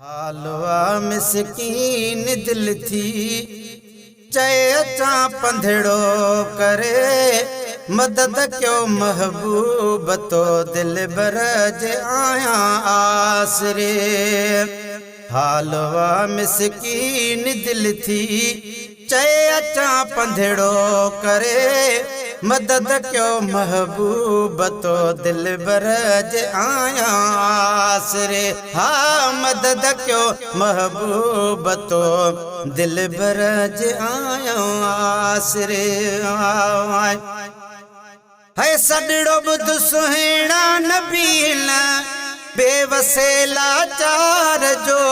हालवा मिसकीन दिल थी चए अचा पंधड़ो करे मदद क्यों महबूब तो दिल बरज आया आसरे। हालवा मिसकीन दिल थी चए अचा पंधड़ो करे मदद क्यों महबूब तो दिल बरज आया आसरे। हाँ मदद क्यों महबूब तो दिल बरज आया आसरे। है सड़ो बुध सुहिणा नबील बेवसेला चार जो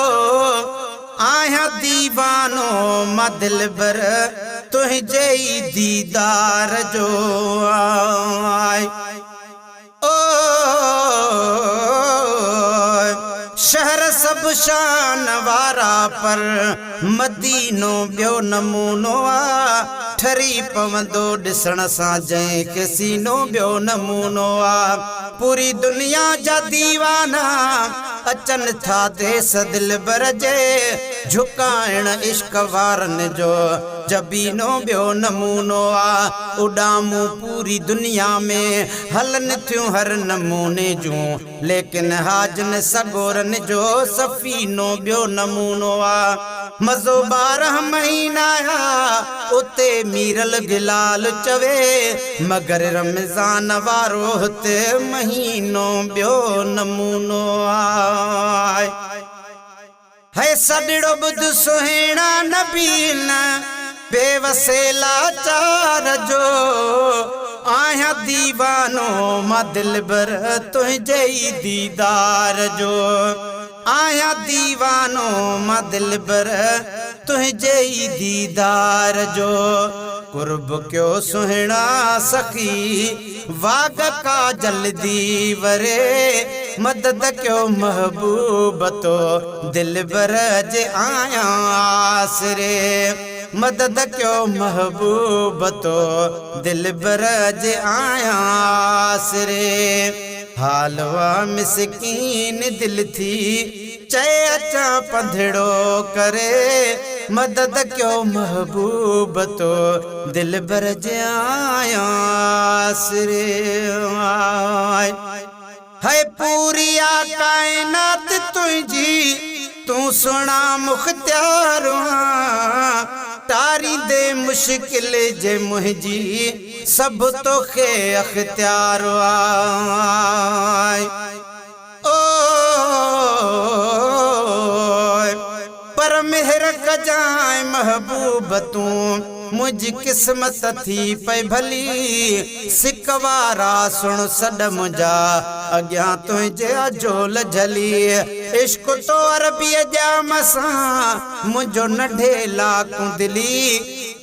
आया दीवानो मां दिल बर तुझे दीदार जो आए। ओ शहर सब शान वारा पर मदीनो बियो नमूनो आ ठरी पवंदो ॾिसण सां जंहिंखे सीनो बियो नमूनो आ। पूरी दुनिया जा दीवाना अचन था देस दिल बरजे झुकाइण इश्क वारन जो जबीनो बियो नमूनो आ। उडामू पूरी दुनिया में हलन थियूं हर नमूने जूं लेकिन हाजन सगोरन जो सफीनो बियो नमूनो आ। मज़ो 12 महीना उते मीरल गिलाल चवे मगर रमज़ान वारो हुते महीनो बियो नमूनो आए। है सड़ो बुध सुहिणा नबील बेवसेला चार जो आया दीवानो मां दिल बर तुझे दीदार जो आया दीवानो मां दिल बर तुझे दीदार जो। कुर्ब क्यों सुहिणा सखी वाग का जल्दी वरे मदद क्यों महबूब तो दिल बरज आया आसरे। मदद क्यों महबूब तो दिल बरज आया आसरे। हालवा मिसकीन दिल थी चए अचा पंधड़ो करे मदद क्यों महबूब तो दिल बरज आया आसरे। है पूरिया कायनात तुझी तू सुना मुख्तियार तारी दे मुश्किल जे मुझी सब तो खे अख्तियार आए। ओ पर मेहर कजाए महबूब तू मुझ किस्मत थी पे भली सिकवारा सुन सड मुझा अग्या तुझे जोल झली। इश्क तो अरबी जामसा मुझो नढे लाकू दिली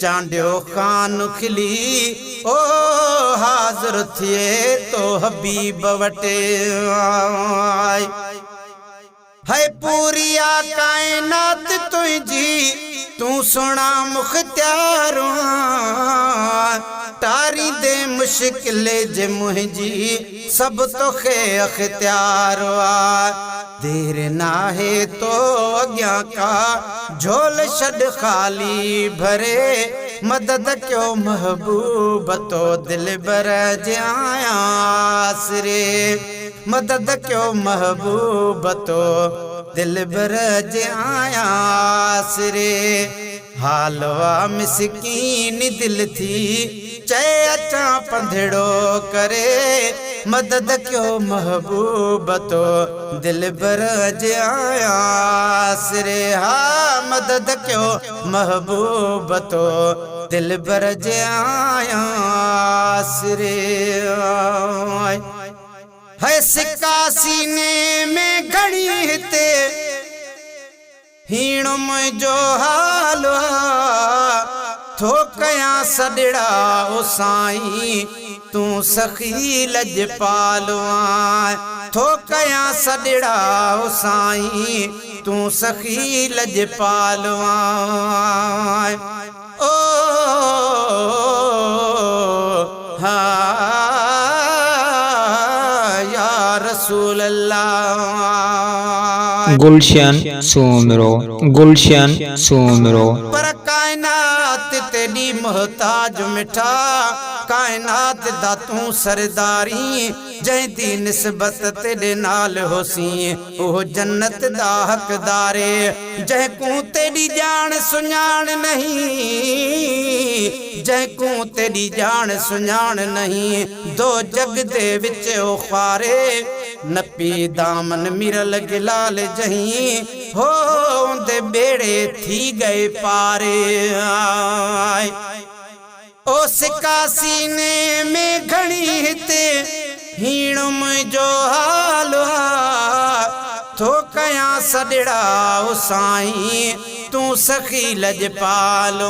चांडियो खान खिली ओ हाज़िर थिए तो हबीब वटे आए। है पूरिया कायनात तुझी तू सुना मुख्तियार तारी दे मुश्किल जे मुझी सब तो खे अख्तियार देर ना है तो अग्या का झोल छड़ खाली भरे मदद क्यों महबूब तो दिल बरज आया आसरे। मदद क्यों महबूब तो दिल बरज आया आसरे। हालवा मिसकीन दिल थी चए अचा पंधड़ो करे मदद क्यों महबूब तो दिल बरज आया आसरे। हाँ मदद क्यों महबूब तो दिल बरज आया आसरे। है सिक्का सीने में घड़ी ते हीण मुझो हाल थो कया सड़ड़ा ओ साईं तू सखी लजपाल थो कया सड़ड़ा ओ साईं तू सखी लजपाल। ओ हाँ या रसूल अल्लाह। गुलशन सूमरो, गुलशन सूमरो। पर कायनात तेरी मोहताज मिठा, कायनात दा तू सरदारी, जै दी निस्बत तेरे नाल होसी ओह जन्नत दा हकदारे। जै को तेरी जान सुञाण नहीं, जै को तेरी जान सुञाण नहीं, दो जग दे विच ओ ख्वारे, नपी दामन मिरल गिलाल जहीं, हो उंदे बेड़े थी गए पारे। ओ सिका सीने में घणी हिते हीणुम जो हाल थो कया सॾड़ा ओ साईं, तू सखी लजपाल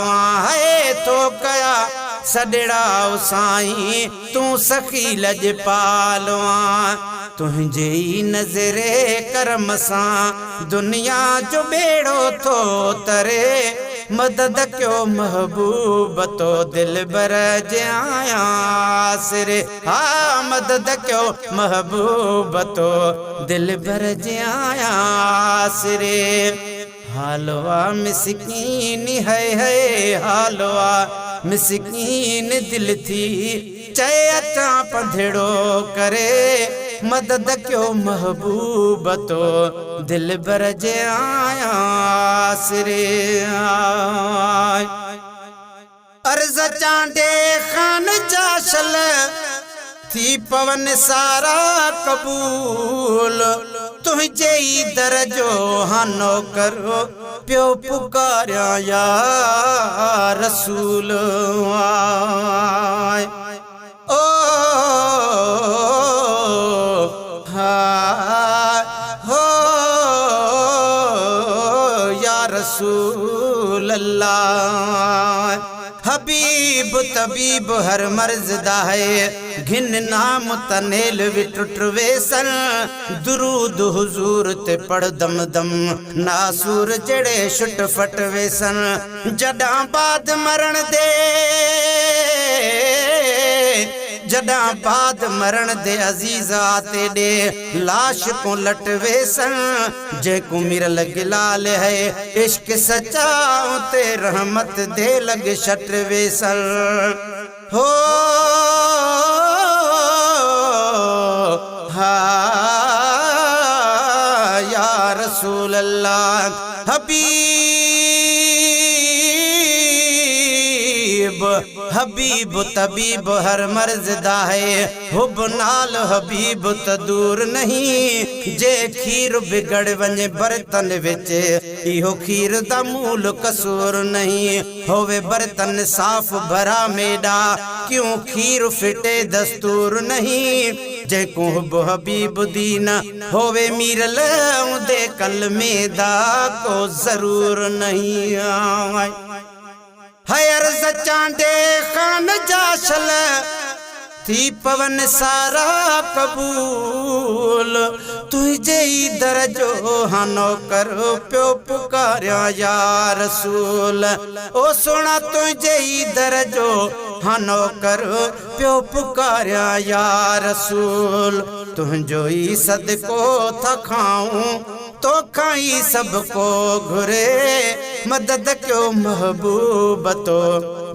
है थो कया सॾड़ा ओ साईं, तू सखी लजपाल। तुझे ही नजरे करम सां दुनिया जो बेड़ो थो तरे, मदद क्यों महबूब तो दिल बर जाया सिरे। हाँ मदद क्यों महबूब तो दिल बर जाया सिरे। हालवा मिस्कीन है हालवा मिस्कीन दिल थी, चए अचा पंधड़ो करे, मदद क्यों महबूब तो दिल बर जाया सिरे। अर्ज चांडे खान जाशल थी पवन सारा कबूल, तुझे ही दरजो हानो करो प्यो पुकारा या रसूल। ओ हो या रसूल अल्लाह। हबीब तबीब हर मर्ज दा है, घिन नाम तनेल भी टुट वेसन, दुरूद हुजूर ते पढ़ दम दम, नासूर जड़े छुट फट वेसन। जडा बाद मरण दे, जडा बाद मरण दे अजीजा तेरे लाश को लट वेसन, जे को मिरल गिलाल है इश्क सच्चा ते रहमत दे लग शट वेसन। हो या रसूल अल्लाह। हबीब तबीब हर मर्ज दा है, हुब नाल हबीब त दूर नहीं, जे खीर बिगड़ वने बर्तन विच इहो खीर दा मूल कसूर नहीं। होवे बर्तन साफ भरा मेडा, क्यों खीर फिटे दस्तूर नहीं। जे को हुब हबीब दीन होवे मीरल दे कलमे दा को जरूर नहीं। हयर चांडे खान जाशल थी पवन सारा कबूल, तुझे ही दरजो हानो करो प्यो पुकारा या रसूल। ओ सुना तुझे ही दरजो हानो करो प्यो पुकारा या रसूल। तुझो ही सदको था खाऊं तो खाई सबको घुरे, मदद क्यों महबूब तो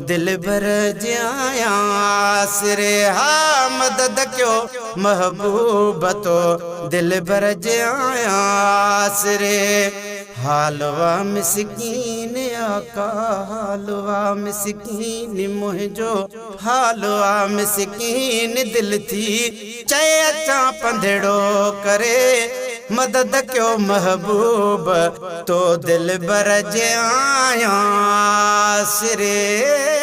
दिल भर जाया सिरे। हाँ मदद क्यों महबूब तो दिल भर जाया सिरे। हालवा मिस्कीन आका हालवा मिस्कीन मुझो, हालवा मिस्कीन दिल थी चए अचा पंधड़ो करे, मदद क्यों महबूब तो दिल बर जाया सिरे।